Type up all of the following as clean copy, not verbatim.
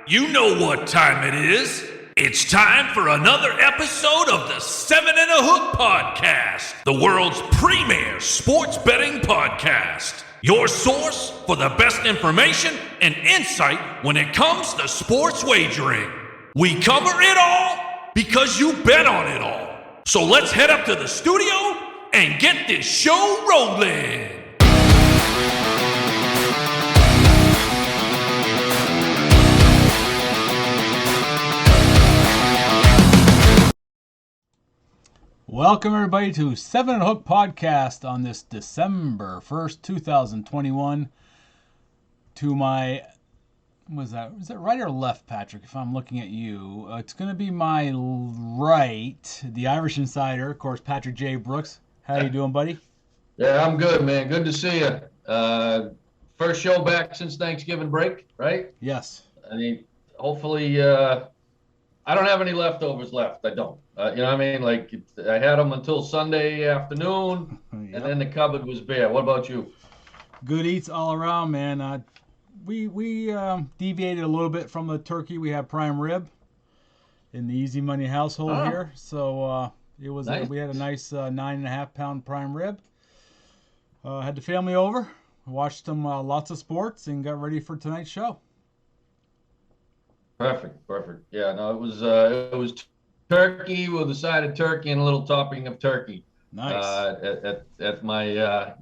You know what time it is. It's time for another episode of the 7 and a Hook Podcast, the world's premier sports betting podcast. Your source for the best information and insight when it comes to sports wagering. We cover it all because you bet on it all. So let's head up to the studio and get this show rolling. Welcome everybody to 7 and a Hook Podcast on this December 1st, 2021. To my, is that right or left, Patrick, if I'm looking at you? It's going to be my right, the Irish Insider, of course, Patrick J. Brooks. How you doing, buddy? Yeah, I'm good, man. Good to see you. First show back since Thanksgiving break, right? Yes. I mean, hopefully, I don't have any leftovers left. I don't. You know what I mean? Like, I had them until Sunday afternoon, Yep. and then the cupboard was bare. What about you? Good eats all around, man. We deviated a little bit from the turkey. We have prime rib in the Easy Money household here. So it was Nice. we had a nice 9.5 pound prime rib. Had the family over, watched them lots of sports, and got ready for tonight's show. Perfect. Yeah, no, it was turkey with a side of turkey and a little topping of turkey. Nice. At my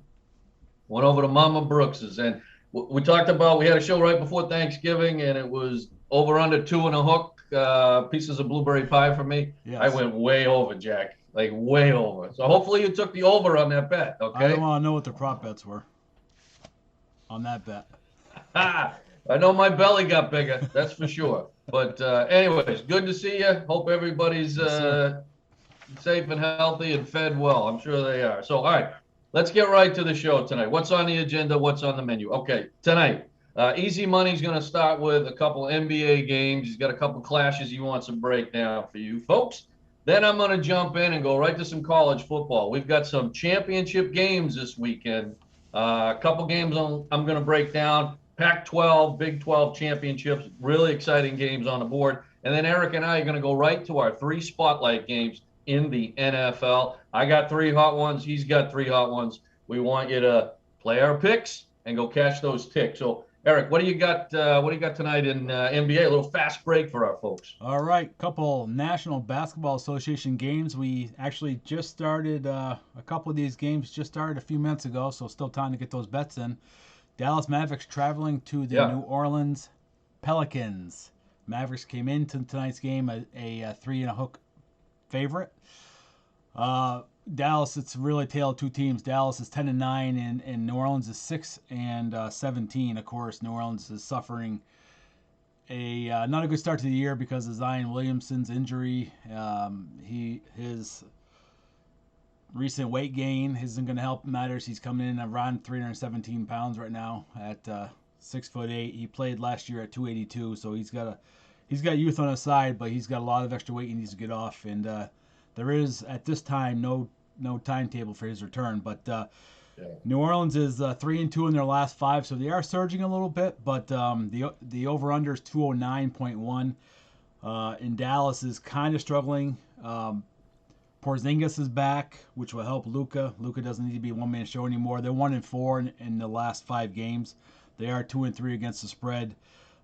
went over to Mama Brooks's, and we talked about, we had a show right before Thanksgiving, and it was over under 2 and a Hook pieces of blueberry pie for me. Yes. I went way over, Jack, like way over. So hopefully you took the over on that bet. Okay. I don't want to know what the prop bets were on that bet. I know my belly got bigger, that's for sure. But anyways, good to see you. Hope everybody's safe and healthy and fed well. I'm sure they are. So, all right, let's get right to the show tonight. What's on the agenda? What's on the menu? Okay, tonight, Easy Money's going to start with a couple NBA games. He's got a couple clashes he wants to break down for you folks. Then I'm going to jump in and go right to some college football. We've got some championship games this weekend. A couple games I'm going to break down. Pac-12, Big 12 championships, really exciting games on the board. And then Eric and I are going to go right to our 3 spotlight games in the NFL. I got 3 hot ones. He's got 3 hot ones. We want you to play our picks and go cash those ticks. So, Eric, what do you got tonight in NBA? A little fast break for our folks. All right, couple National Basketball Association games. We actually just started a couple of these games just started a few minutes ago, so still time to get those bets in. Dallas Mavericks traveling to the New Orleans Pelicans. Mavericks came into tonight's game a 3 and a Hook favorite. Dallas, it's really a tale of two teams. Dallas is 10-9 and New Orleans is 6-17. Of course, New Orleans is suffering not a good start to the year because of Zion Williamson's injury. His recent weight gain isn't going to help matters. He's coming in around 317 pounds right now at 6'8". He played last year at 282, so he's got youth on his side, but he's got a lot of extra weight he needs to get off. And there is at this time no timetable for his return. But New Orleans is 3-2 in their last 5, so they are surging a little bit. But the over under is 209.1. And Dallas is kind of struggling. Porzingis is back, which will help Luka. Luka doesn't need to be a one-man show anymore. They're 1-4 in the last 5 games. They are 2-3 against the spread.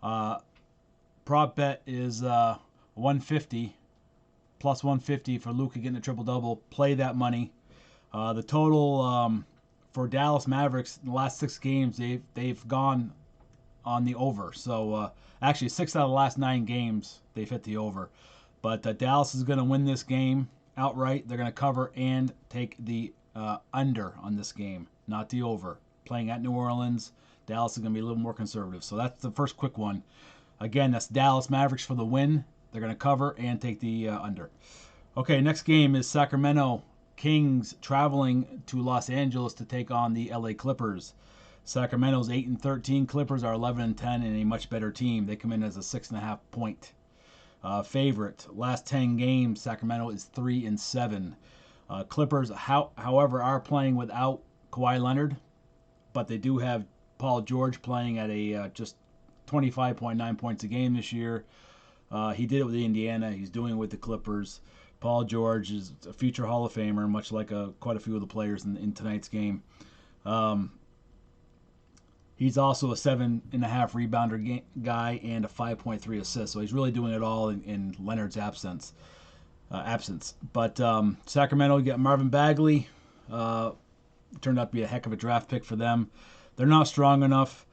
Prop bet is 150, plus 150 for Luka getting a triple-double. Play that money. The total for Dallas Mavericks in the last 6 games, they've gone on the over. So actually 6 out of the last 9 games, they've hit the over. But Dallas is going to win this game outright. They're going to cover and take the under on this game, not the over. Playing at New Orleans, Dallas is going to be a little more conservative. So that's the first quick one. Again, that's Dallas Mavericks for the win. They're going to cover and take the under. Okay, next game is Sacramento Kings traveling to Los Angeles to take on the LA Clippers. Sacramento's 8-13. Clippers are 11-10 and a much better team. They come in as a 6.5 point favorite. Last 10 games, Sacramento is 3-7. Clippers, however, are playing without Kawhi Leonard, but they do have Paul George playing at a just 25.9 points a game this year. He did it with Indiana. He's doing it with the Clippers. Paul George is a future Hall of Famer, much like quite a few of the players in tonight's game. He's also a 7.5 rebounder guy and a 5.3 assist. So he's really doing it all in Leonard's absence. But Sacramento, you got Marvin Bagley. Turned out to be a heck of a draft pick for them. They're not strong enough.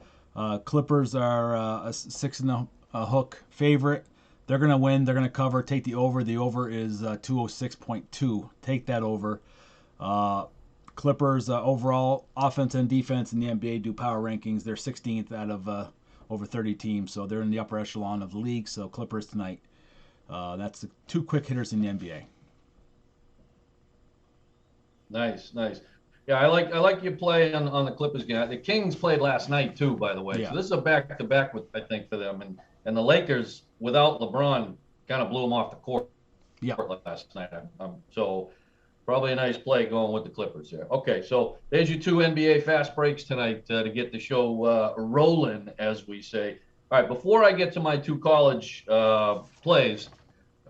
Clippers are a 6.5 favorite. They're going to win. They're going to cover. Take the over. The over is 206.2. Take that over. Clippers overall offense and defense in the NBA do power rankings. They're 16th out of over 30 teams, so they're in the upper echelon of the league. So Clippers tonight. That's the 2 quick hitters in the NBA. Nice. Yeah, I like your play on the Clippers game. The Kings played last night too, by the way. Yeah. So this is a back-to-back, I think, for them. And the Lakers, without LeBron, kind of blew them off the court last night. So probably a nice play going with the Clippers there. Okay, so there's your 2 NBA fast breaks tonight to get the show rolling, as we say. All right, before I get to my 2 college plays,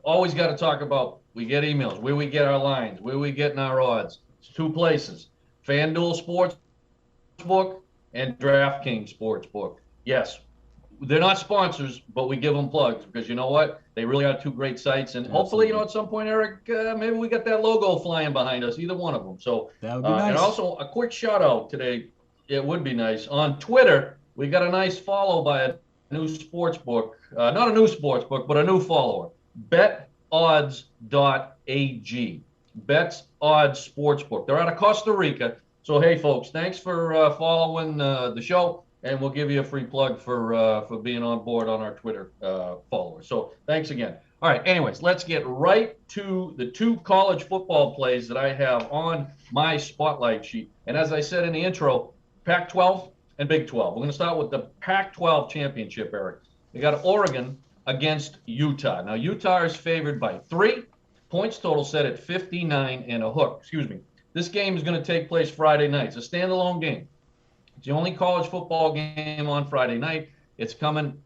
always got to talk about, we get emails, where we get our lines, where we getting our odds. It's 2 places, FanDuel Sportsbook and DraftKings Sportsbook. Yes, they're not sponsors, but we give them plugs because you know what? They really are 2 great sites. And hopefully, at some point, Eric, maybe we got that logo flying behind us, either one of them. So that would be nice. And also a quick shout out today. It would be nice. On Twitter, we got a nice follow by a new sports book. Not a new sports book, but a new follower. BetOdds.ag. Bets Odds Sportsbook. They're out of Costa Rica. So, hey, folks, thanks for following the show. And we'll give you a free plug for being on board on our Twitter followers. So thanks again. All right, anyways, let's get right to the 2 college football plays that I have on my spotlight sheet. And as I said in the intro, Pac-12 and Big 12. We're going to start with the Pac-12 championship, Eric. We got Oregon against Utah. Now, Utah is favored by 3. Points total set at 59.5. Excuse me. This game is going to take place Friday night. It's a standalone game. It's the only college football game on Friday night. It's coming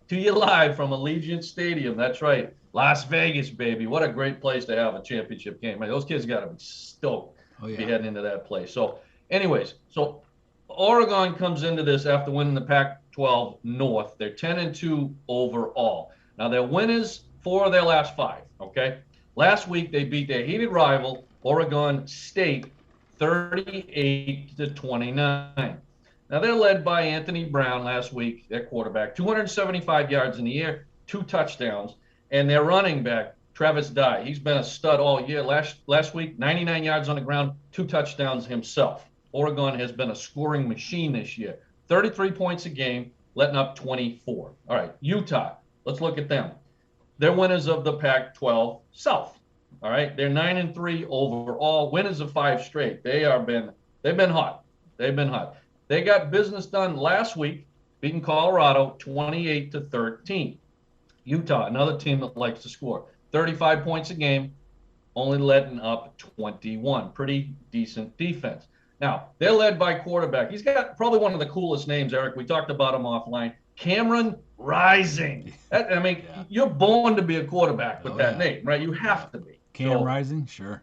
to you live from Allegiant Stadium. That's right. Las Vegas, baby. What a great place to have a championship game. Man, those kids got to be stoked to be heading into that place. So, anyways, Oregon comes into this after winning the Pac-12 North. They're 10-2 overall. Now, their winners 4 of their last 5, okay? Last week, they beat their heated rival, Oregon State, 38-29. Now, they're led by Anthony Brown last week, their quarterback, 275 yards in the air, 2 touchdowns. And their running back, Travis Dye, he's been a stud all year. Last week, 99 yards on the ground, 2 touchdowns himself. Oregon has been a scoring machine this year. 33 points a game, letting up 24. All right, Utah, let's look at them. They're winners of the Pac-12 South. All right, they're 9-3 overall, winners of 5 straight. They've been hot. They've been hot. They got business done last week, beating Colorado 28-13. Utah, another team that likes to score, 35 points a game, only letting up 21. Pretty decent defense. Now, they're led by quarterback. He's got probably one of the coolest names, Eric. We talked about him offline. Cameron Rising. You're born to be a quarterback with that name, right? You have to be. Rising, sure.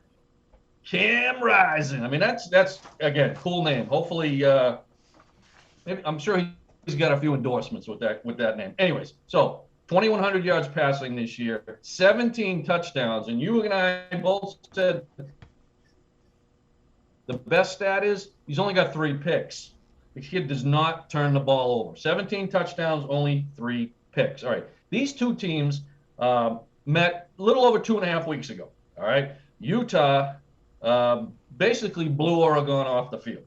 Cam Rising. I mean, that's again, cool name. Hopefully, I'm sure he's got a few endorsements with that name. Anyways, so 2,100 yards passing this year, 17 touchdowns, and you and I both said the best stat is he's only got 3 picks. The kid does not turn the ball over. 17 touchdowns, only 3 picks. All right. These 2 teams met a little over 2.5 weeks ago. All right. Utah basically blew Oregon off the field,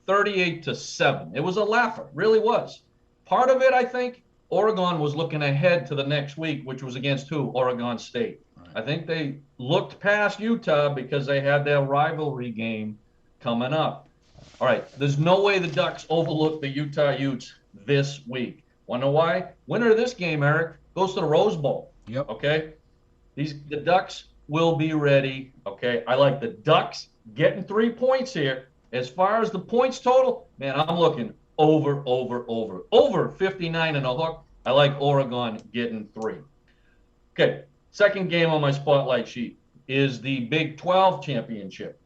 38-7. It was a laugher, really was. Part of it, I think, Oregon was looking ahead to the next week, which was against who? Oregon State. Right. I think they looked past Utah because they had their rivalry game coming up. All right, there's no way the Ducks overlook the Utah Utes this week. Want to know why? Winner of this game, Eric, goes to the Rose Bowl. Yep. Okay? The Ducks will be ready. Okay? I like the Ducks getting 3 points here. As far as the points total, man, I'm looking over. Over 59 and a hook. I like Oregon getting 3. Okay, second game on my spotlight sheet is the Big 12 championship.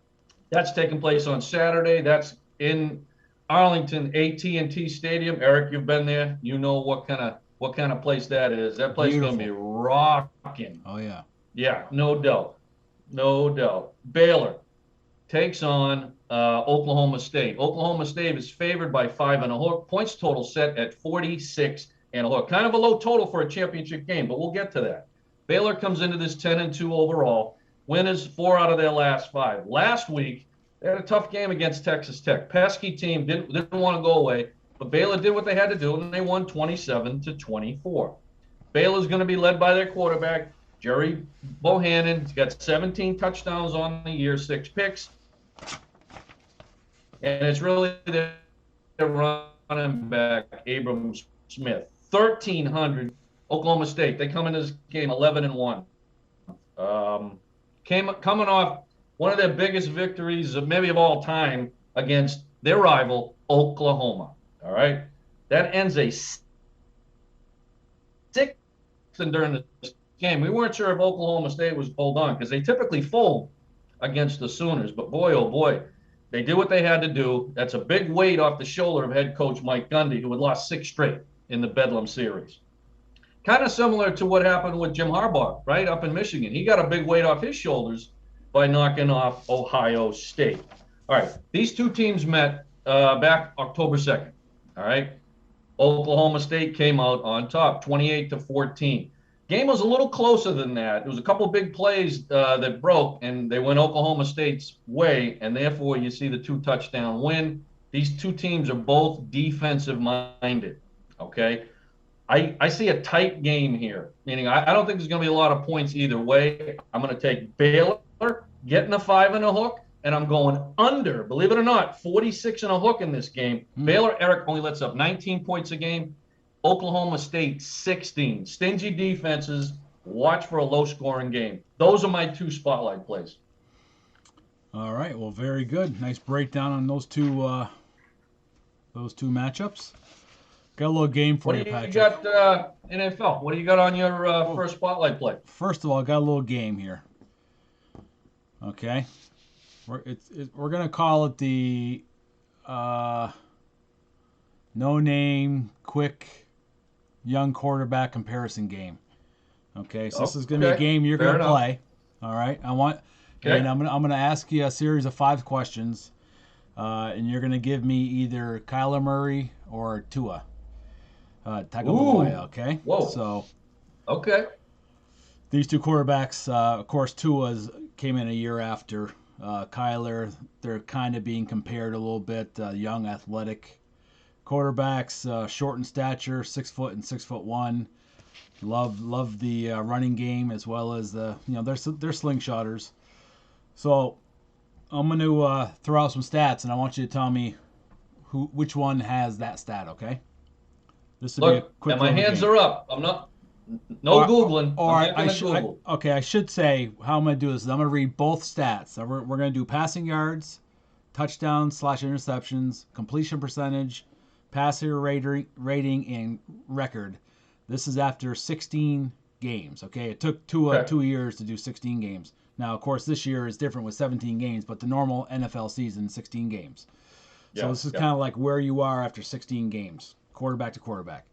That's taking place on Saturday. That's in Arlington, AT&T Stadium. Eric, you've been there. You know what kind of place that is. That place is going to be rocking. Oh, yeah. Yeah, no doubt. No doubt. Baylor takes on Oklahoma State. Oklahoma State is favored by 5 and a hook. Points total set at 46 and a hook. Kind of a low total for a championship game, but we'll get to that. Baylor comes into this 10-2 overall. Winners 4 out of their last 5. Last week, they had a tough game against Texas Tech. Pesky team didn't want to go away, but Baylor did what they had to do, and they won 27-24. Baylor's going to be led by their quarterback, Jerry Bohannon. He's got 17 touchdowns on the year, 6 picks. And it's really their running back, Abram Smith. 1,300, Oklahoma State. They come into this game 11-1. Coming off one of their biggest victories maybe of all time against their rival, Oklahoma. All right? That ends a 6th during this game. We weren't sure if Oklahoma State was hold on because they typically fold against the Sooners. But boy, oh boy, they did what they had to do. That's a big weight off the shoulder of head coach Mike Gundy, who had lost 6 straight in the Bedlam series. Kind of similar to what happened with Jim Harbaugh, right, up in Michigan. He got a big weight off his shoulders by knocking off Ohio State. All right, these two teams met back October 2nd, all right? Oklahoma State came out on top, 28-14. Game was a little closer than that. There was a couple big plays that broke, and they went Oklahoma State's way, and therefore you see the 2-touchdown win. These two teams are both defensive-minded, okay? I see a tight game here, meaning I don't think there's going to be a lot of points either way. I'm going to take Baylor getting a 5 and a hook, and I'm going under, believe it or not, 46 and a hook in this game. Baylor, Eric, only lets up 19 points a game. Oklahoma State, 16. Stingy defenses. Watch for a low-scoring game. Those are my 2 spotlight plays. All right. Well, very good. Nice breakdown on those two matchups. Got a little game for you, Patrick. What do you got NFL? What do you got on your first spotlight play? First of all, I got a little game here. Okay. We're going to call it the no-name, quick, young quarterback comparison game. Okay, so this is going to be a game you're going to play. All right, and I'm going to ask you a series of 5 questions, and you're going to give me either Kyler Murray or Tua Tagovailoa. Okay. Whoa. So. Okay. These two quarterbacks, of course, Tua came in a year after Kyler. They're kind of being compared a little bit. Young, athletic quarterbacks, short in stature, 6 foot and 6'1". Love the running game as well as they're slingshotters. So I'm going to throw out some stats, and I want you to tell me which one has that stat. Okay. This will be a quick. And my hands are up. I'm not. No Googling. I should say how I'm going to do this is I'm going to read both stats. So we're going to do passing yards, touchdowns / interceptions, completion percentage, passer rating, and record. This is after 16 games. Okay, it took 2 years to do 16 games. Now, of course, this year is different with 17 games, but the normal NFL season is 16 games. So this is kind of like where you are after 16 games, quarterback to quarterback.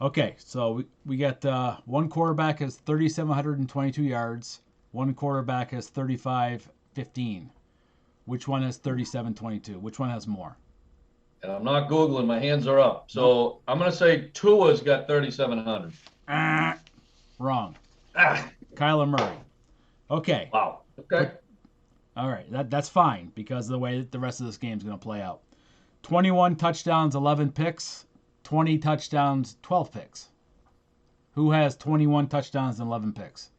Okay, so we got one quarterback has 3,722 yards. One quarterback has 3,515. Which one has 3,722? Which one has more? And I'm not Googling. My hands are up. So I'm going to say Tua's got 3,700. Wrong. Kyler Murray. Okay. Wow. Okay. All right. That's fine because of the way the rest of this game is going to play out. 21 touchdowns, 11 picks. 20 touchdowns, 12 picks. Who has 21 touchdowns and 11 picks?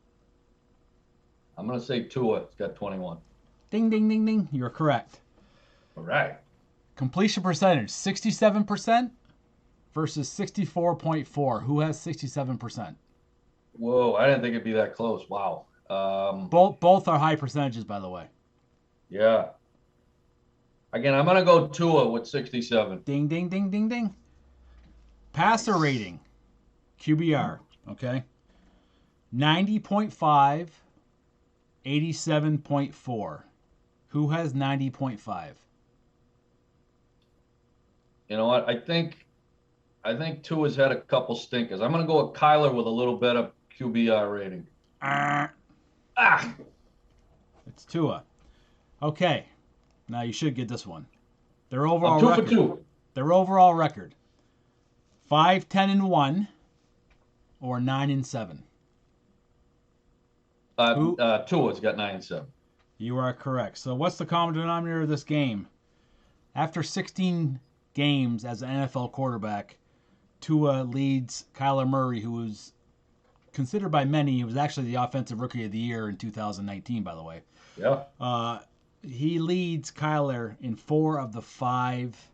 I'm going to say Tua. It's got 21. Ding, ding, ding, ding. You're correct. All right. Completion percentage, 67% versus 64.4. Who has 67%? Whoa, I didn't think it'd be that close. Wow. Both are high percentages, by the way. Yeah. Again, I'm going to go Tua with 67. Ding, ding, ding, ding, ding. Passer rating, QBR, okay? 90.5, 87.4. Who has 90.5? You know what? I think Tua's had a couple stinkers. I'm going to go with Kyler with a little better QBR rating. It's Tua. Okay. Now you should get this one. Their overall I'm 2 record. for 2. Their overall record. 5-10-1 or 9-7. Tua's got 9-7. You are correct. So what's the common denominator of this game? After 16 games as an NFL quarterback, Tua leads Kyler Murray, who was considered by many, he was actually the Offensive Rookie of the Year in 2019, by the way. Yeah. He leads Kyler in 4 of the 5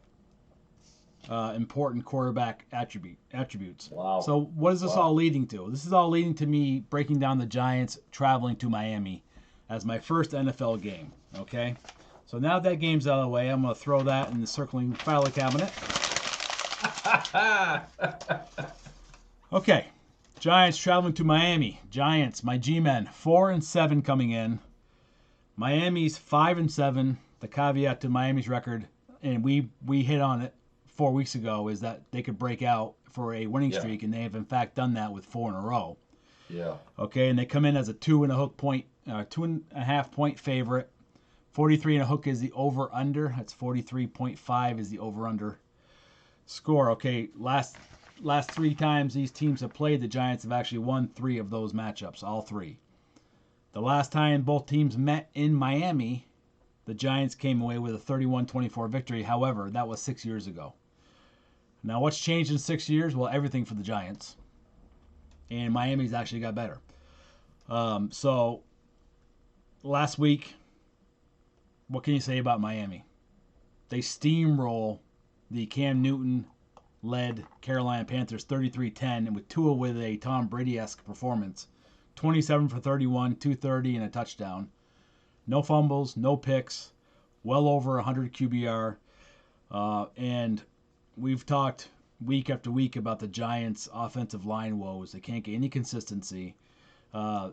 important quarterback attributes. Wow. So what is this all leading to? This is all leading to me breaking down the Giants traveling to Miami as my first NFL game. Okay? So now that game's out of the way, I'm going to throw that in the circling file cabinet. Okay. Giants traveling to Miami. Giants, my G-men, 4-7 coming in. Miami's 5-7. The caveat to Miami's record, and we hit on it 4 weeks ago, is that they could break out for a winning streak, and they have in fact done that with 4 in a row. Yeah. Okay, and they come in as a 2.5 point favorite. 43.5 is the over/under. That's 43.5 is the over/under score. Okay, last 3 times these teams have played, the Giants have actually won 3 of those matchups, all 3. The last time both teams met in Miami, the Giants came away with a 31-24 victory. However, that was 6 years ago. Now, what's changed in 6 years? Well, everything for the Giants. And Miami's actually got better. So, last week, what can you say about Miami? They steamroll the Cam Newton-led Carolina Panthers 33-10, and with Tua with a Tom Brady-esque performance. 27 for 31, 230, and a touchdown. No fumbles, no picks, well over 100 QBR. And we've talked week after week about the Giants' offensive line woes. They can't get any consistency. The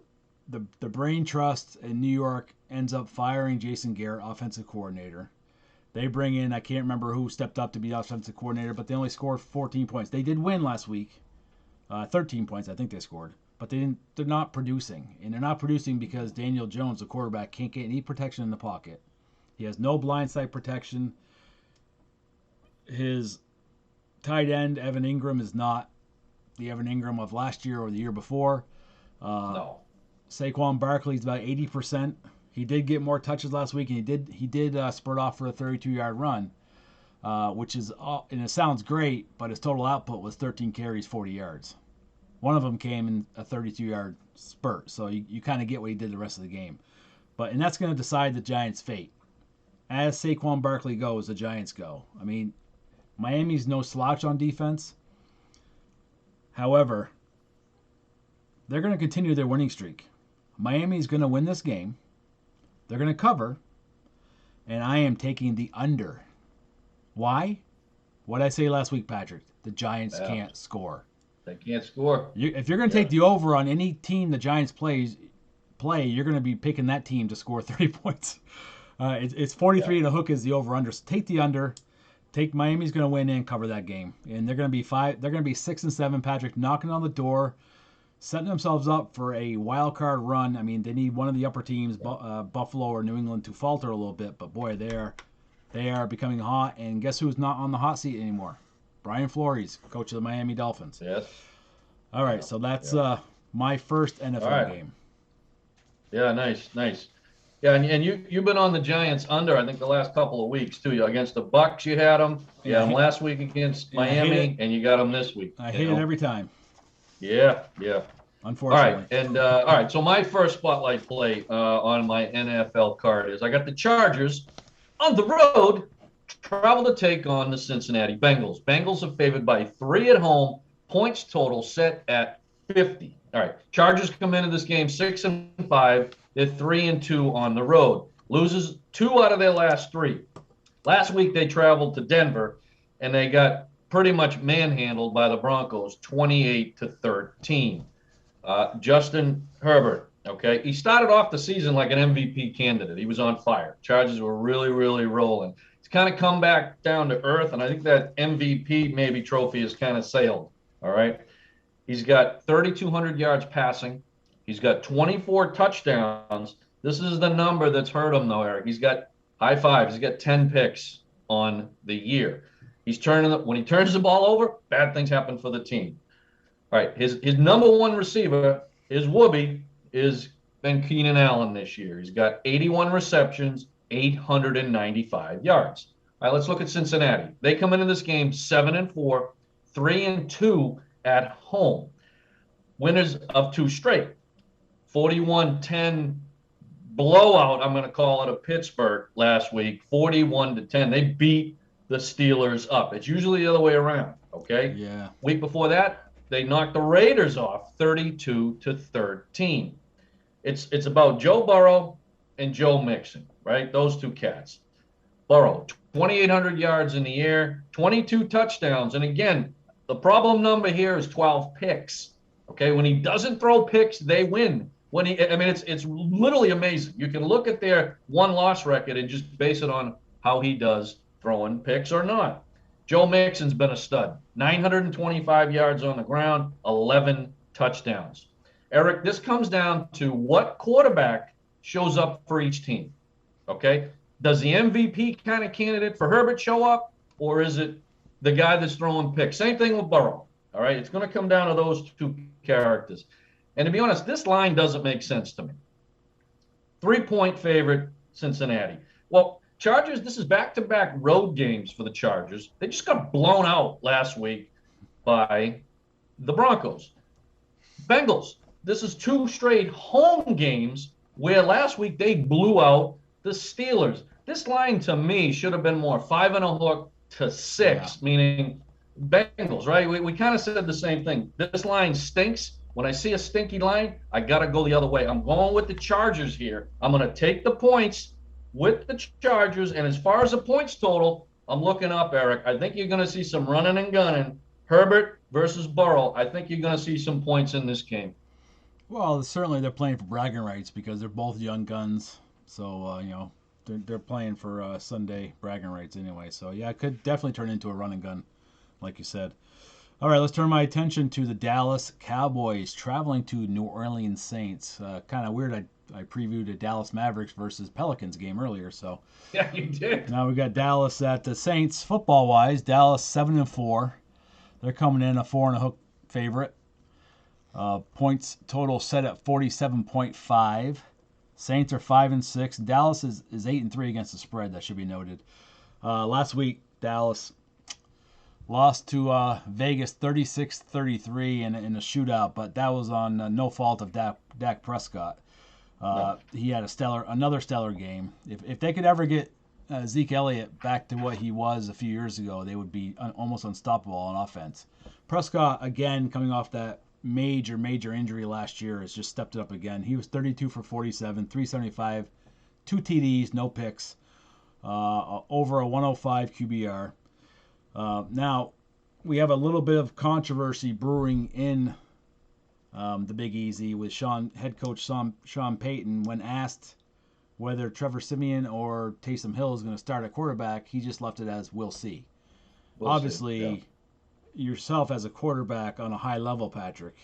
brain trust in New York ends up firing Jason Garrett, offensive coordinator. They bring in, I can't remember who stepped up to be offensive coordinator, but they only scored 14 points. They did win last week. 13 points, I think they scored. But they're not producing. And they're not producing because Daniel Jones, the quarterback, can't get any protection in the pocket. He has no blindside protection. His tight end, Evan Ingram, is not the Evan Ingram of last year or the year before. No. Saquon Barkley's about 80%. He did get more touches last week, and he did spurt off for a 32-yard run, which is, and it sounds great, but his total output was 13 carries, 40 yards. One of them came in a 32-yard spurt, so you kind of get what he did the rest of the game. And that's going to decide the Giants' fate. As Saquon Barkley goes, the Giants go. I mean, Miami's no slouch on defense. However, they're going to continue their winning streak. Miami's going to win this game. They're going to cover, and I am taking the under. Why? What did I say last week, Patrick? The Giants can't score. They can't score. If you're going to take the over on any team the Giants play, you're going to be picking that team to score 30 points. It's 43.5 is the over/under. So take the under. Take Miami's going to win and cover that game, and they're going to be 6-7. Patrick, knocking on the door, setting themselves up for a wild card run. I mean, they need one of the upper teams, Buffalo or New England, to falter a little bit. But boy, they are becoming hot. And guess who's not on the hot seat anymore? Brian Flores, coach of the Miami Dolphins. Yes. All right, so that's my first NFL game. Yeah, nice. Yeah, and you've been on the Giants under, I think, the last couple of weeks too. Against the Bucks, you had them. You had them last week against Miami, and you got them this week. I hate it every time. Yeah. Unfortunately. All right, and all right. So my first spotlight play on my NFL card is I got the Chargers on the road, travel to take on the Cincinnati Bengals. Bengals are favored by 3 at home. Points total set at 50. All right. Chargers come into this game 6-5. They're 3-2 on the road. Loses 2 out of their last 3. Last week they traveled to Denver, and they got pretty much manhandled by the Broncos, 28-13. Justin Herbert, okay, he started off the season like an MVP candidate. He was on fire. Chargers were really, really rolling. He's kind of come back down to earth, and I think that MVP maybe trophy has kind of sailed. All right. He's got 3,200 yards passing. He's got 24 touchdowns. This is the number that's hurt him, though, Eric. He's got high fives. He's got 10 picks on the year. When he turns the ball over, bad things happen for the team. All right, his number one receiver, his Whoopie, is been Keenan Allen this year. He's got 81 receptions, 895 yards. All right, let's look at Cincinnati. They come into this game 7-4, 3-2 at home. Winners of 2 straight. 41-10 blowout, I'm going to call it, of Pittsburgh last week, 41-10. They beat the Steelers up. It's usually the other way around, okay? Yeah. Week before that, they knocked the Raiders off 32-13. It's about Joe Burrow and Joe Mixon, right? Those two cats. Burrow, 2,800 yards in the air, 22 touchdowns. And again, the problem number here is 12 picks. Okay, when he doesn't throw picks, they win. It's literally amazing. You can look at their won-loss record and just base it on how he does throwing picks or not. Joe Mixon's been a stud. 925 yards on the ground, 11 touchdowns. Eric, this comes down to what quarterback shows up for each team. Okay? Does the MVP kind of candidate for Herbert show up, or is it the guy that's throwing picks? Same thing with Burrow. All right? It's going to come down to those two characters. And to be honest, this line doesn't make sense to me. 3-point favorite, Cincinnati. Well, Chargers, this is back-to-back road games for the Chargers. They just got blown out last week by the Broncos. Bengals, this is 2 straight home games where last week they blew out the Steelers. This line, to me, should have been more 5.5 to 6, meaning Bengals, right? We kind of said the same thing. This line stinks. When I see a stinky line, I got to go the other way. I'm going with the Chargers here. I'm going to take the points with the Chargers. And as far as the points total, I'm looking up, Eric. I think you're going to see some running and gunning. Herbert versus Burrow. I think you're going to see some points in this game. Well, certainly they're playing for bragging rights because they're both young guns. So, they're playing for Sunday bragging rights anyway. So, yeah, it could definitely turn into a run and gun, like you said. All right, let's turn my attention to the Dallas Cowboys traveling to New Orleans Saints. Kind of weird. I previewed a Dallas Mavericks versus Pelicans game earlier, so yeah, you did. Now we got Dallas at the Saints. Football-wise, Dallas 7-4. They're coming in a 4.5 favorite. Points total set at 47.5. Saints are 5-6. Dallas is 8-3 against the spread. That should be noted. Last week, Dallas lost to Vegas 36-33 in a shootout, but that was on no fault of Dak Prescott. He had another stellar game. If they could ever get Zeke Elliott back to what he was a few years ago, they would be almost unstoppable on offense. Prescott, again, coming off that major injury last year, has just stepped it up again. He was 32 for 47, 375, 2 TDs, no picks, over a 105 QBR. Now, we have a little bit of controversy brewing in the Big Easy with head coach Sean Payton. When asked whether Trevor Siemian or Taysom Hill is going to start at quarterback, he just left it as we'll see. Obviously, yourself as a quarterback on a high level, Patrick,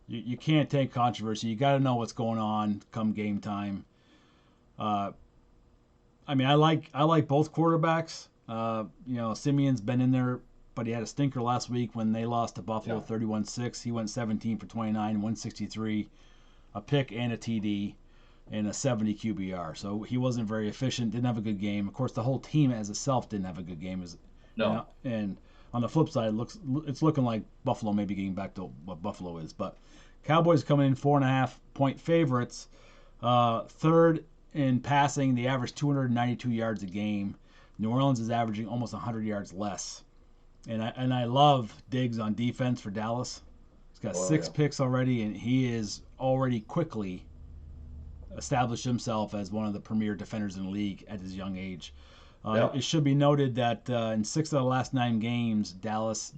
you can't take controversy. You got to know what's going on come game time. I like both quarterbacks. Simeon's been in there, but he had a stinker last week when they lost to Buffalo 31-6. He went 17 for 29, 163, a pick and a TD, and a 70 QBR. So he wasn't very efficient, didn't have a good game. Of course, the whole team as itself didn't have a good game. And on the flip side, it's looking like Buffalo may be getting back to what Buffalo is. But Cowboys coming in 4.5-point favorites. Third in passing, they average 292 yards a game. New Orleans is averaging almost 100 yards less. And I love Diggs on defense for Dallas. He's got 6 picks already, and he is already quickly established himself as one of the premier defenders in the league at his young age. It should be noted that in 6 of the last 9 games, Dallas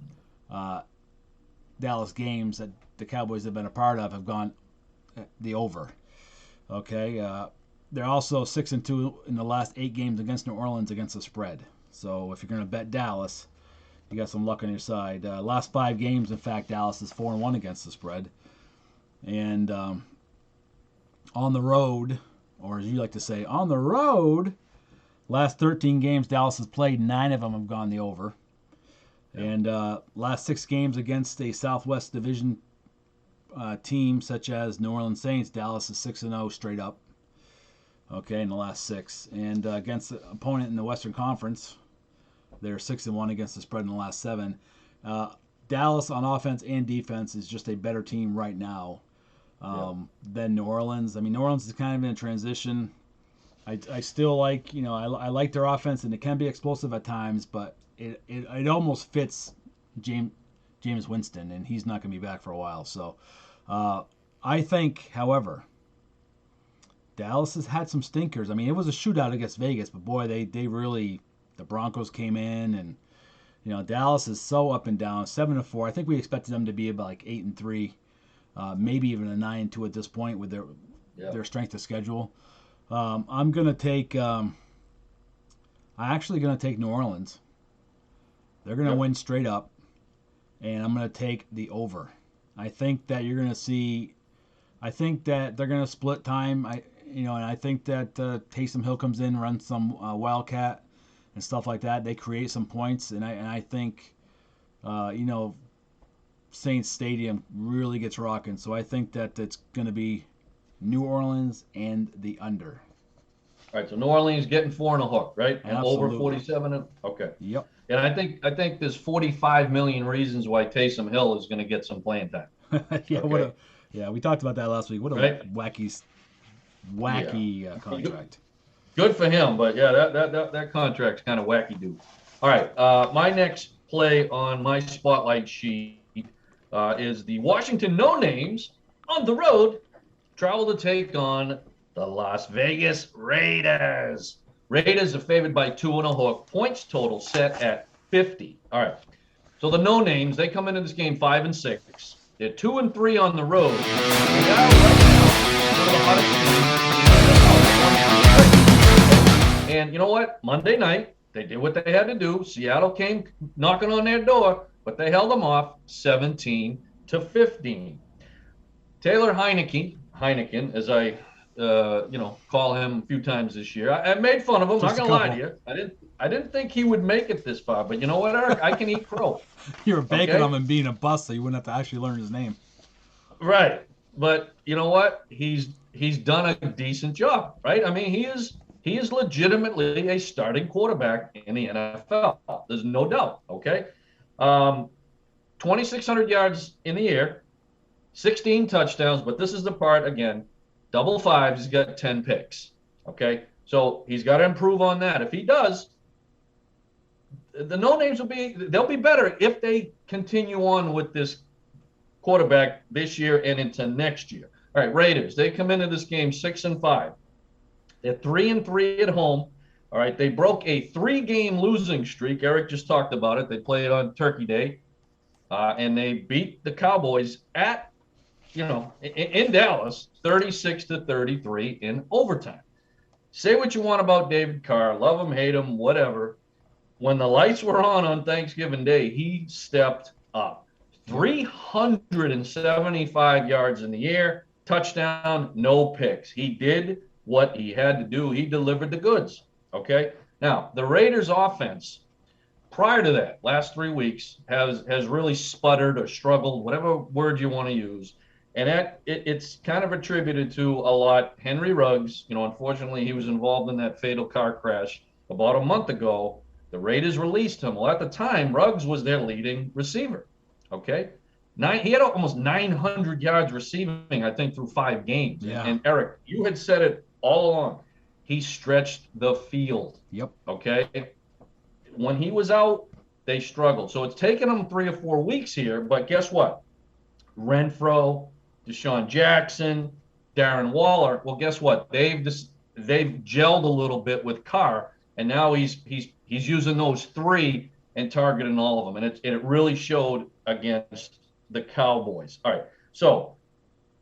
games that the Cowboys have been a part of have gone the over. Okay, they're also 6-2 in the last 8 games against New Orleans against the spread. So if you're going to bet Dallas, you got some luck on your side. Last 5 games, in fact, Dallas is 4-1 against the spread. And on the road, or as you like to say, on the road, last 13 games Dallas has played, 9 of them have gone the over. And last 6 games against a Southwest Division team such as New Orleans Saints, Dallas is 6-0 straight up. Okay, in the last 6. And against the opponent in the Western Conference, they're 6-1 against the spread in the last 7. Dallas on offense and defense is just a better team right now than New Orleans. I mean, New Orleans is kind of in a transition. I still like, I like their offense, and it can be explosive at times, but it almost fits James Winston, and he's not going to be back for a while. So I think, however, Dallas has had some stinkers. I mean, it was a shootout against Vegas, but boy, they really, the Broncos came in, and Dallas is so up and down, 7-4. I think we expected them to be about like 8-3, maybe even a 9-2 at this point with their strength of schedule. I'm actually gonna take New Orleans. They're gonna win straight up, and I'm gonna take the over. I think that you're gonna see. I think that they're gonna split time. And I think that Taysom Hill comes in, runs some wildcat and stuff like that. They create some points, and I think, Saints Stadium really gets rocking. So I think that it's gonna be New Orleans and the under. All right, so New Orleans getting 4 and a hook, right? And Absolutely. over 47. Okay. Yep. And I think there's 45 million reasons why Taysom Hill is going to get some playing time. Yeah. Okay. We talked about that last week. What a wacky contract. Good for him, but that contract's kind of wacky, dude. All right, my next play on my spotlight sheet is the Washington No Names on the road travel to take on the Las Vegas Raiders. Raiders are favored by 2 and a hook. Points total set at 50. All right. So the No Names, they come into this game 5-6. They're 2-3 on the road. And you know what? Monday night, they did what they had to do. Seattle came knocking on their door, but they held them off 17-15. Taylor Heineken, as I call him a few times this year. I made fun of him. Not gonna lie to you. I didn't think he would make it this far, but you know what, Eric? I can eat crow. You were banking on him being a bust, so you wouldn't have to actually learn his name. Right, but you know what? He's done a decent job, right? I mean, he is legitimately a starting quarterback in the NFL. There's no doubt. Okay, 2,600 yards in the air, 16 touchdowns. But this is the part again. Double fives, he's got 10 picks. Okay, so he's got to improve on that. If he does, the No Names they'll be better if they continue on with this quarterback this year and into next year. All right, Raiders, they come into this game 6-5. They're 3-3 at home. All right, they broke a 3-game losing streak. Eric just talked about it. They played on Turkey Day, and they beat the Cowboys at in Dallas, 36-33 in overtime. Say what you want about David Carr, love him, hate him, whatever. When the lights were on Thanksgiving Day, he stepped up. 375 yards in the air, touchdown, no picks. He did what he had to do. He delivered the goods. Okay. Now the Raiders' offense, prior to that, last 3 weeks has really sputtered or struggled, whatever word you want to use. And it's kind of attributed to a lot. Henry Ruggs, unfortunately, he was involved in that fatal car crash about a month ago. The Raiders released him. Well, at the time, Ruggs was their leading receiver. Okay, he had almost 900 yards receiving, I think, through 5 games. Yeah. And Eric, you had said it all along. He stretched the field. Yep. Okay. When he was out, they struggled. So it's taken them 3 or 4 weeks here. But guess what? Renfro, Deshaun Jackson, Darren Waller. Well, guess what? They've gelled a little bit with Carr, and now he's using those 3 and targeting all of them, and it really showed against the Cowboys. All right, so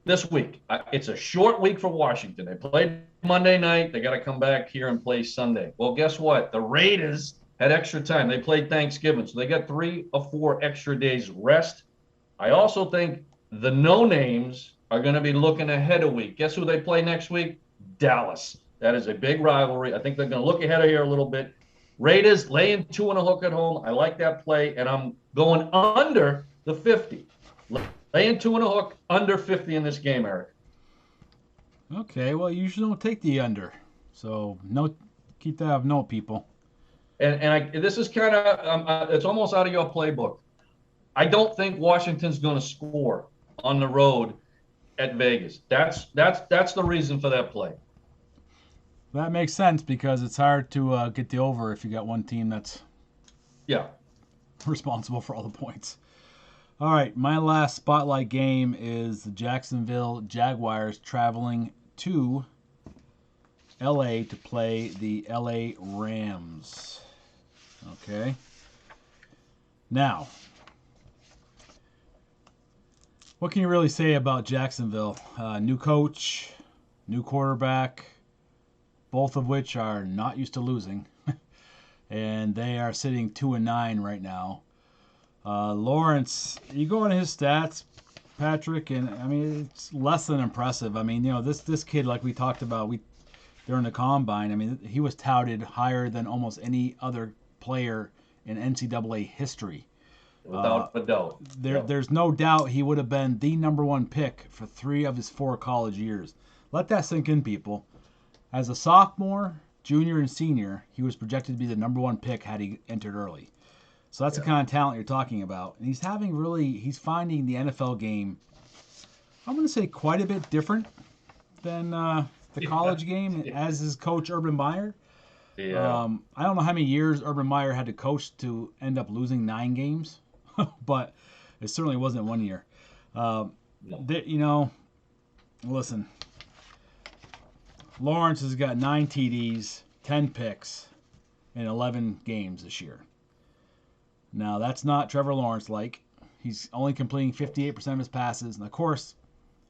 this week it's a short week for Washington. They played Monday night. They got to come back here and play Sunday. Well, guess what? The Raiders had extra time. They played Thanksgiving, so they got 3 or 4 extra days rest. I also think the no-names are going to be looking ahead a week. Guess who they play next week? Dallas. That is a big rivalry. I think they're going to look ahead of here a little bit. Raiders laying 2.5 at home. I like that play, and I'm going under the 50. Laying 2.5 under 50 in this game, Eric. Okay, well, you usually don't take the under, so no, keep that of note, people. And this is kind of it's almost out of your playbook. I don't think Washington's going to score on the road at Vegas. That's the reason for that play. That makes sense because it's hard to get the over if you got one team that's responsible for all the points. All right, my last spotlight game is the Jacksonville Jaguars traveling to LA to play the LA Rams. Okay. Now, what can you really say about Jacksonville? New coach, new quarterback, both of which are not used to losing. And they are sitting 2-9 right now. Lawrence, you go on his stats, Patrick, and I mean it's less than impressive. I mean, this kid, like we talked about, during the combine. I mean, he was touted higher than almost any other player in NCAA history. Without a doubt. There's no doubt he would have been the number 1 pick for 3 of his 4 college years. Let that sink in, people. As a sophomore, junior, and senior, he was projected to be the number 1 pick had he entered early. So that's the kind of talent you're talking about. And he's finding the NFL game, I'm going to say, quite a bit different than the college game, as his coach, Urban Meyer. Yeah. I don't know how many years Urban Meyer had to coach to end up losing 9 games, but it certainly wasn't 1 year. Listen, Lawrence has got 9 TDs, 10 picks in 11 games this year. Now, that's not Trevor Lawrence-like. He's only completing 58% of his passes. And, of course,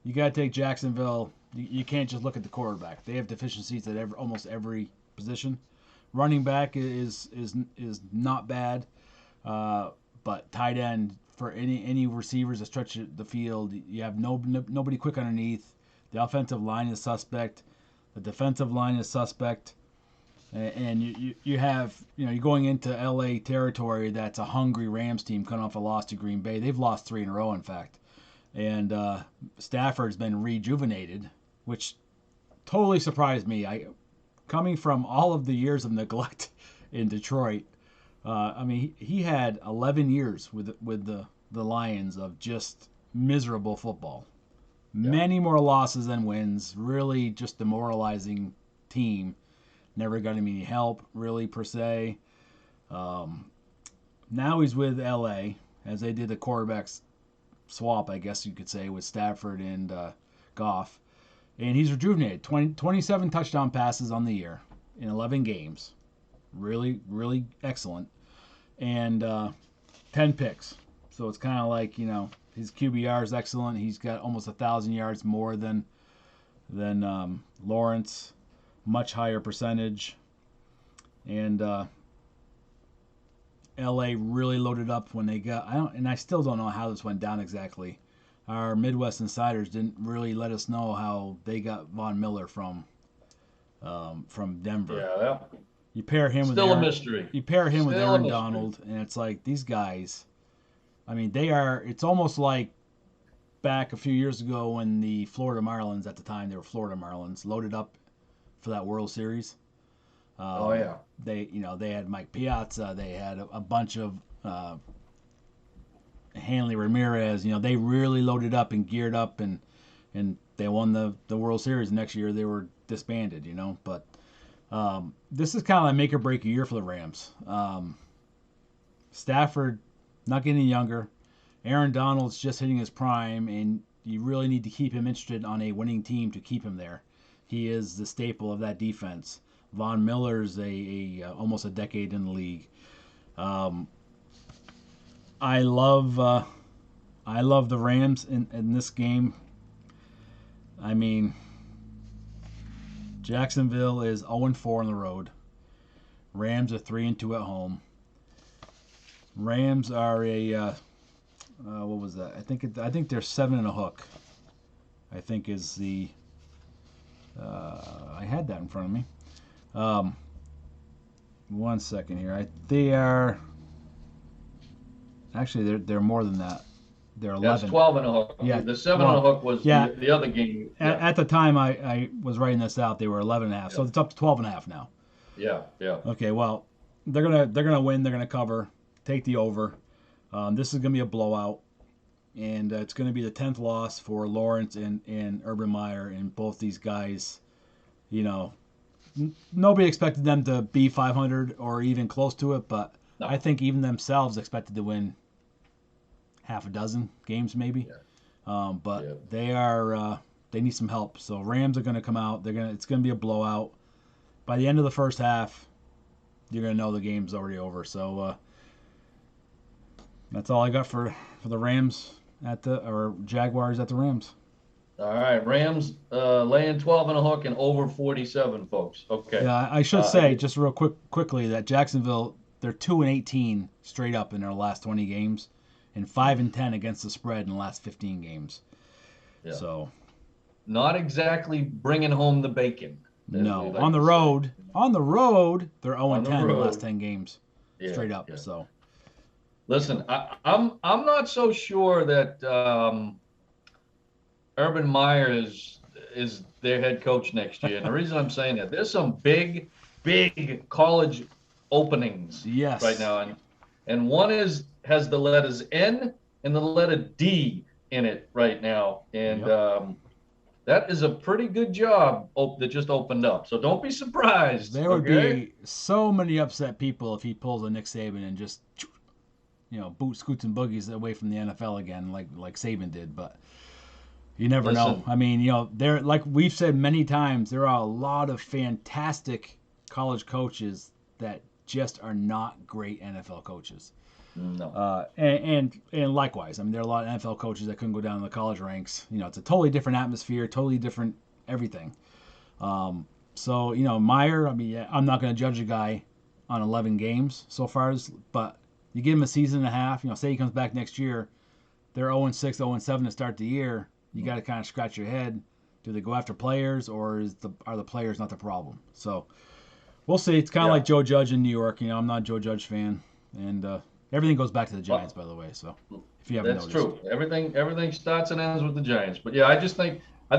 you got to take Jacksonville. You can't just look at the quarterback. They have deficiencies at almost every position. Running back is not bad. But tight end, for any receivers that stretch the field, you have nobody quick underneath. The offensive line is suspect. The defensive line is suspect. And you have, you're going into LA territory that's a hungry Rams team coming off a loss to Green Bay. They've lost 3 in a row, in fact. And Stafford's been rejuvenated, which totally surprised me. Coming from all of the years of neglect in Detroit, he had 11 years with the Lions of just miserable football. Yeah. Many more losses than wins. Really just demoralizing team. Never got him any help, really, per se. Now he's with LA, as they did the quarterbacks swap, I guess you could say, with Stafford and Goff. And he's rejuvenated. 27 touchdown passes on the year in 11 games. Really, really excellent. And 10 picks. So it's kind of like, his QBR is excellent. He's got almost 1,000 yards more than Lawrence. Much higher percentage. And LA really loaded up when they got, I still don't know how this went down exactly. Our Midwest insiders didn't really let us know how they got Von Miller from Denver. Yeah. You pair him with a mystery. You pair him with Aaron Donald, and it's like these guys. It's almost like back a few years ago when the Florida Marlins, at the time they were Florida Marlins, loaded up for that World Series. They had Mike Piazza. They had a bunch of Hanley Ramirez. They really loaded up and geared up, and they won the World Series. Next year they were disbanded. But this is kind of like make or break a year for the Rams. Stafford not getting younger. Aaron Donald's just hitting his prime, and you really need to keep him interested on a winning team to keep him there. He is the staple of that defense. Von Miller's almost a decade in the league. I love the Rams in this game. I mean, Jacksonville is 0-4 on the road. Rams are 3-2 at home. Rams are what was that? I think they're 7 and a hook. I think is the. I had that in front of me. 1 second here. They are. Actually, they're more than that. They're 11. That's 12 and a hook. Yeah, the 7 and a hook was the other game. At the time I was writing this out, they were 11 and a half. So it's up to 12 and a half now. Yeah. Okay, well, they're gonna win. They're gonna cover. Take the over. This is gonna be a blowout, and it's gonna be the 10th loss for Lawrence and Urban Meyer, and both these guys. You know, nobody expected them to be 500 or even close to it, but no. I think even themselves expected to win half a dozen games maybe. But they are they need some help. So Rams are going to come out. It's going to be a blowout. By the end of the first half, you're going to know the game's already over. So that's all I got for the Rams or Jaguars at the Rams. All right, Rams laying 12 and a hook and over 47, folks. Okay. Yeah, I should say just real quickly that Jacksonville, they're 2-18 straight up in their last 20 games, and 5-10 against the spread in the last 15 games. Yeah. So, not exactly bringing home the bacon. No, on the road, they're 0-10 in the last 10 games, straight up. Yeah. So, listen, I'm not so sure that Urban Meyer is their head coach next year. And the reason I'm saying that, there's some big college openings right now, and one has the letters N and the letter D in it right now, and that is a pretty good job that just opened up. So don't be surprised. There would be so many upset people if he pulls a Nick Saban and just scoots and boogies away from the NFL again, like Saban did. But you never know. I mean, there, like we've said many times, there are a lot of fantastic college coaches that just are not great NFL coaches. No. And likewise, I mean, there are a lot of NFL coaches that couldn't go down in the college ranks. It's a totally different atmosphere, totally different everything. So, Meyer, I mean, I'm not going to judge a guy on 11 games so far, but you give him a season and a half, say he comes back next year, they're 0-6, 0-7 to start the year. You got to kind of scratch your head. Do they go after players, or are the players not the problem? So we'll see. It's kind of like Joe Judge in New York. I'm not a Joe Judge fan, and everything goes back to the Giants, by the way. So if you haven't noticed, that's true. Everything starts and ends with the Giants. But I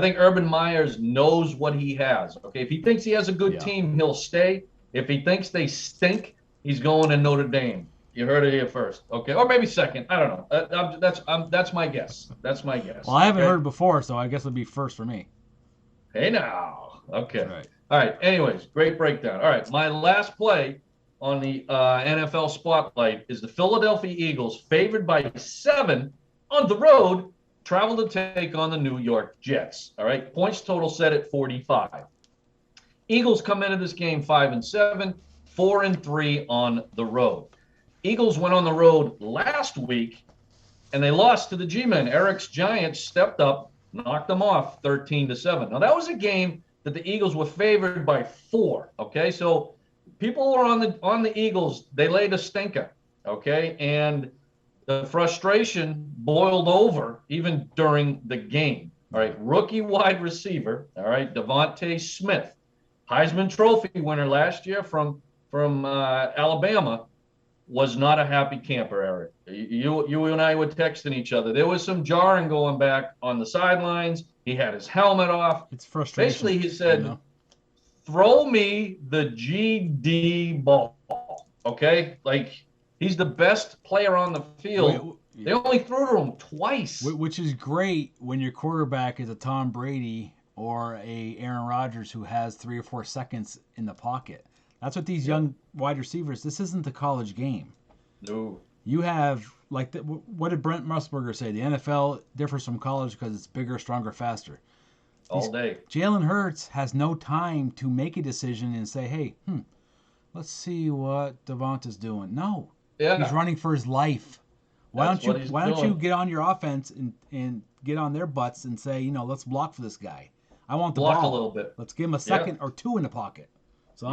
think Urban Myers knows what he has. Okay, if he thinks he has a good team, he'll stay. If he thinks they stink, he's going to Notre Dame. You heard it here first, okay? Or maybe second. I don't know. That's my guess. That's my guess. Well, I haven't heard it before, so I guess it'll be first for me. Hey now, okay. All right. Anyways, great breakdown. All right, my last play on the NFL Spotlight is the Philadelphia Eagles, favored by 7 on the road, travel to take on the New York Jets. All right, points total set at 45. Eagles come into this game 5-7, 4-3 on the road. Eagles went on the road last week, and they lost to the G-Men. Eric's Giants stepped up, knocked them off 13-7. Now, that was a game that the Eagles were favored by 4, okay? So people were on the Eagles. They laid a stinker, okay? And the frustration boiled over even during the game. All right, rookie wide receiver, all right, Devontae Smith, Heisman Trophy winner last year from Alabama, was not a happy camper, Eric. You and I were texting each other. There was some jarring going back on the sidelines. He had his helmet off. It's frustrating. Basically, he said, throw me the GD ball, okay? Like, he's the best player on the field. They only threw to him twice. Which is great when your quarterback is a Tom Brady or a Aaron Rodgers who has 3 or 4 seconds in the pocket. That's what these young wide receivers, this isn't the college game. No. You have, what did Brent Musburger say? The NFL differs from college because it's bigger, stronger, faster. all day. Jalen Hurts has no time to make a decision and say, hey, let's see what Devonta's doing. No. Yeah. He's running for his life. Why don't you get on your offense and get on their butts and say, let's block for this guy. I want the block ball a little bit. Let's give him a second or two in the pocket. So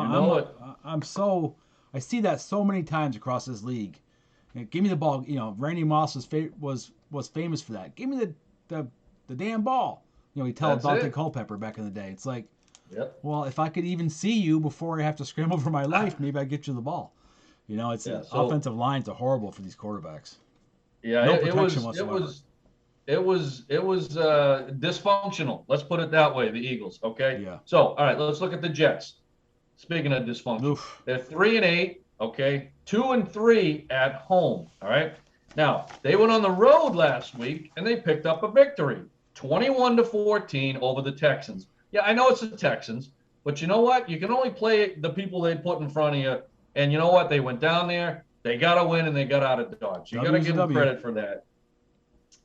I see that so many times across this league. Give me the ball. Randy Moss was famous for that. Give me the damn ball. He told Dante Culpepper back in the day. It's like, well, if I could even see you before I have to scramble for my life, maybe I'd get you the ball. Offensive lines are horrible for these quarterbacks. Yeah, no it was whatsoever. it was dysfunctional. Let's put it that way. The Eagles. Okay. Yeah. So all right, let's look at the Jets. Speaking of dysfunction, they're 3-8. Okay, 2-3 at home. All right. Now they went on the road last week and they picked up a victory, 21-14 over the Texans. Yeah, I know it's the Texans, but you know what? You can only play the people they put in front of you. And you know what? They went down there. They got to win, and they got out of Dodge. You got to give them credit for that.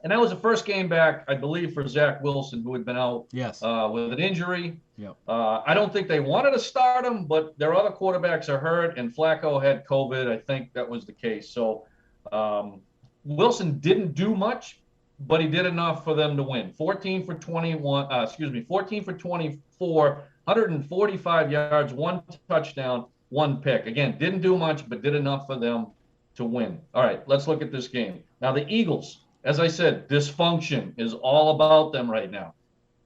And that was the first game back, I believe, for Zach Wilson, who had been out with an injury. Yep. I don't think they wanted to start him, but their other quarterbacks are hurt, and Flacco had COVID. I think that was the case. So Wilson didn't do much, but he did enough for them to win. 14 for 24, 145 yards, 1 touchdown, 1 pick. Again, didn't do much, but did enough for them to win. All right, let's look at this game. Now, the Eagles, as I said, dysfunction is all about them right now.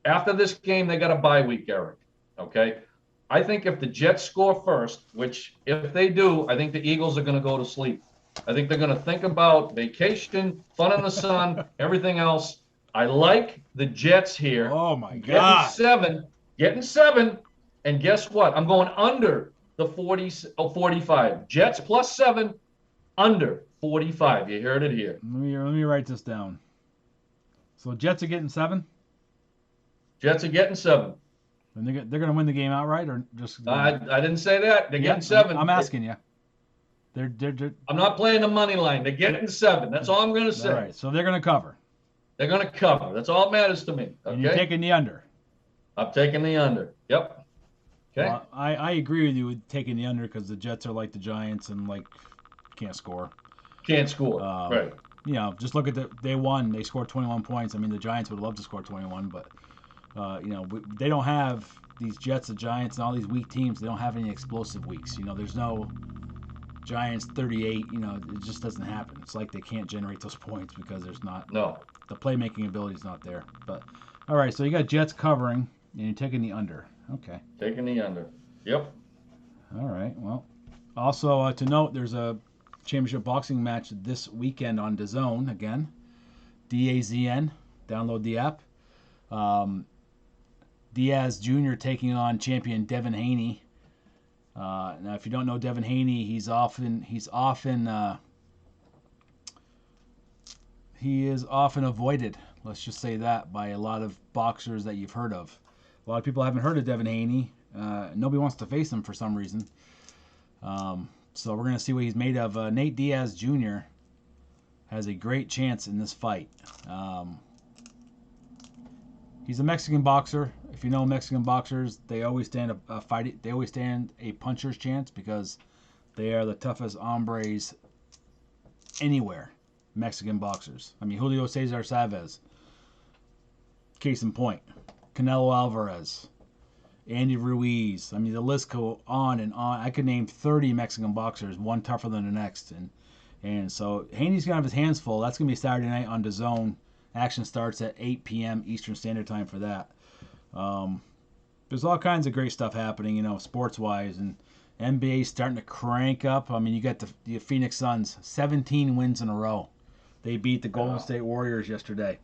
After this game, they got a bye week, Eric. Okay? I think if the Jets score first, which if they do, I think the Eagles are going to go to sleep. I think they're going to think about vacation, fun in the sun, everything else. I like the Jets here. Oh, my God. Getting 7. And guess what? I'm going under the 45. Jets plus 7, under 45. You heard it here. Let me write this down. So Jets are getting 7? Jets are getting 7. And they're going to win the game outright, or just? I didn't say that. They're getting 7. I'm asking you. They're I'm not playing the money line. They're getting 7. That's all I'm going to say. All right. So they're going to cover. They're going to cover. That's all that matters to me. Okay? And you're taking the under. I'm taking the under. Yep. Okay. Well, I agree with you with taking the under because the Jets are like the Giants and can't score. Can't score. Right. Just look at they won. They scored 21 points. I mean, the Giants would love to score 21, but they don't have these Jets, the Giants, and all these weak teams. They don't have any explosive weeks. There's no Giants 38. It just doesn't happen. It's like they can't generate those points because there's not. No. The playmaking ability is not there. But all right, so you got Jets covering, and you're taking the under. Okay. Taking the under. Yep. All right. Well, also to note, there's a championship boxing match this weekend on DAZN again. DAZN. Download the app. Diaz Jr. taking on champion Devin Haney. Now, if you don't know Devin Haney, he is often avoided. Let's just say that by a lot of boxers that you've heard of. A lot of people haven't heard of Devin Haney. Nobody wants to face him for some reason. So we're going to see what he's made of. Nate Diaz Jr. has a great chance in this fight. He's a Mexican boxer. If you know Mexican boxers, they always stand a fight. They always stand a puncher's chance because they are the toughest hombres anywhere. Mexican boxers. I mean, Julio Cesar Chavez. Case in point. Canelo Alvarez, Andy Ruiz. I mean, the list go on and on. I could name 30 Mexican boxers, one tougher than the next. And so Haney's going to have his hands full. That's going to be Saturday night on DAZN. Action starts at 8 p.m. Eastern Standard Time for that. There's all kinds of great stuff happening, sports-wise. And NBA's starting to crank up. I mean, you got the Phoenix Suns, 17 wins in a row. They beat the Golden State Warriors yesterday.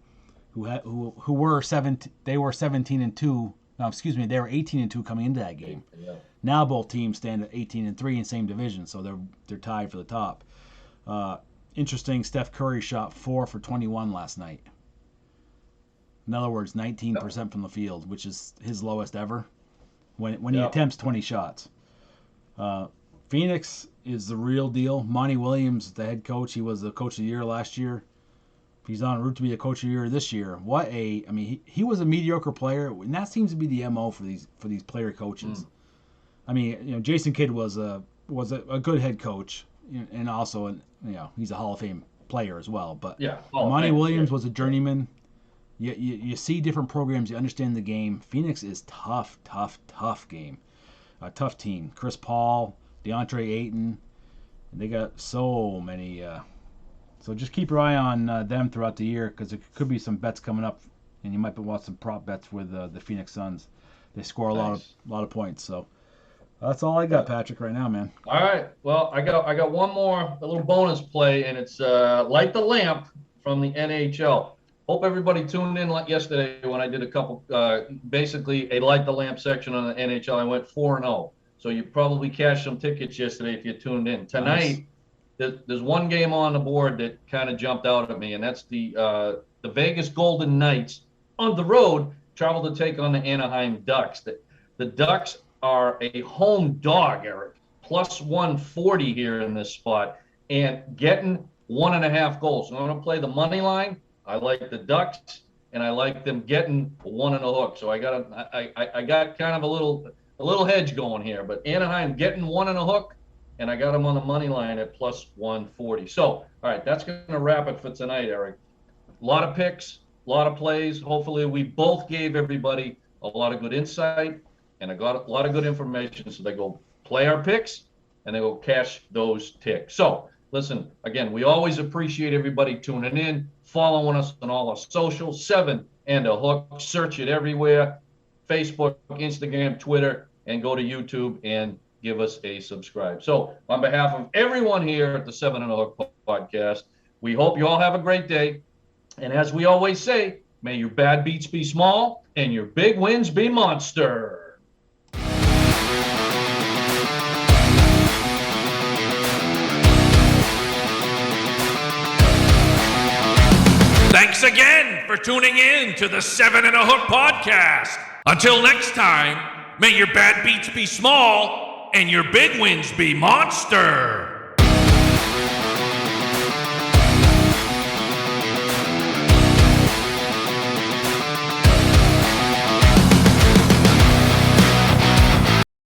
Who were 17? They were 17-2. No, excuse me, they were 18-2 coming into that game. Yeah. Now both teams stand at 18-3 in same division, so they're tied for the top. Interesting. Steph Curry shot 4 for 21 last night. In other words, 19% from the field, which is his lowest ever. When he attempts 20 shots. Phoenix is the real deal. Monty Williams, the head coach, he was the coach of the year last year. He's on route to be a coach of the year this year. He was a mediocre player, and that seems to be the MO for these player coaches. I mean, Jason Kidd was a good head coach, and also he's a Hall of Fame player as well. But Monty Williams was a journeyman. You see different programs, you understand the game. Phoenix is tough game, a tough team. Chris Paul, DeAndre Ayton, and they got so many. So just keep your eye on them throughout the year because there could be some bets coming up, and you might want some prop bets with the Phoenix Suns. They score a lot of points. So that's all I got, Patrick, right now, man. All right. Well, I got one more, a little bonus play, and it's Light the Lamp from the NHL. Hope everybody tuned in yesterday when I did a couple, basically a Light the Lamp section on the NHL. I went 4-0. So you probably cashed some tickets yesterday if you tuned in. Tonight, there's one game on the board that kind of jumped out at me, and that's the Vegas Golden Knights on the road travel to take on the Anaheim Ducks. The Ducks are a home dog, Eric, plus 140 here in this spot, and getting 1.5 goals. So I'm going to play the money line. I like the Ducks, and I like them getting 1 and a hook. So I got kind of a little hedge going here, but Anaheim getting 1 and a hook, and I got them on the money line at plus 140. So, all right, that's going to wrap it for tonight, Eric. A lot of picks, a lot of plays. Hopefully we both gave everybody a lot of good insight and I got a lot of good information. So they go play our picks and they go cash those ticks. So listen, again, we always appreciate everybody tuning in, following us on all our socials, 7 and a Hook. Search it everywhere, Facebook, Instagram, Twitter, and go to YouTube and give us a subscribe. So on behalf of everyone here at the 7 and a Hook podcast, we hope you all have a great day. And as we always say, may your bad beats be small and your big wins be monster. Thanks again for tuning in to the 7 and a Hook podcast. Until next time, may your bad beats be small and your big wins be monster.